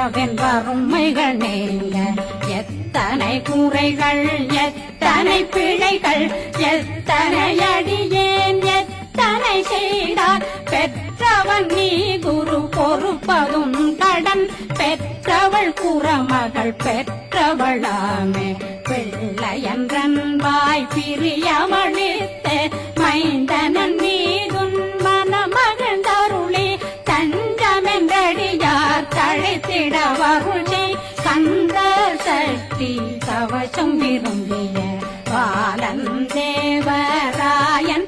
என்றவன் வறுமைகள் நீங்க எத்தனை குறைகள் எத்தனை பிழைகள் எத்தனை அடியேன் எத்தனை செய்தார் பெற்றவன் நீ குரு பொறுப்பதும் கடன் பெற்றவள் குறமகள் பெற்றவளாமே பிள்ளையன்றன்பாய் பிரியமளித்து மைந்தனன் மீதுன் மனமகிழ்ந்தருளி தஞ்சமென்றடியார் தழைத்திட வருஷை கந்த சக்தி கவசம் விரும்பிய பாலன் தேவராயன்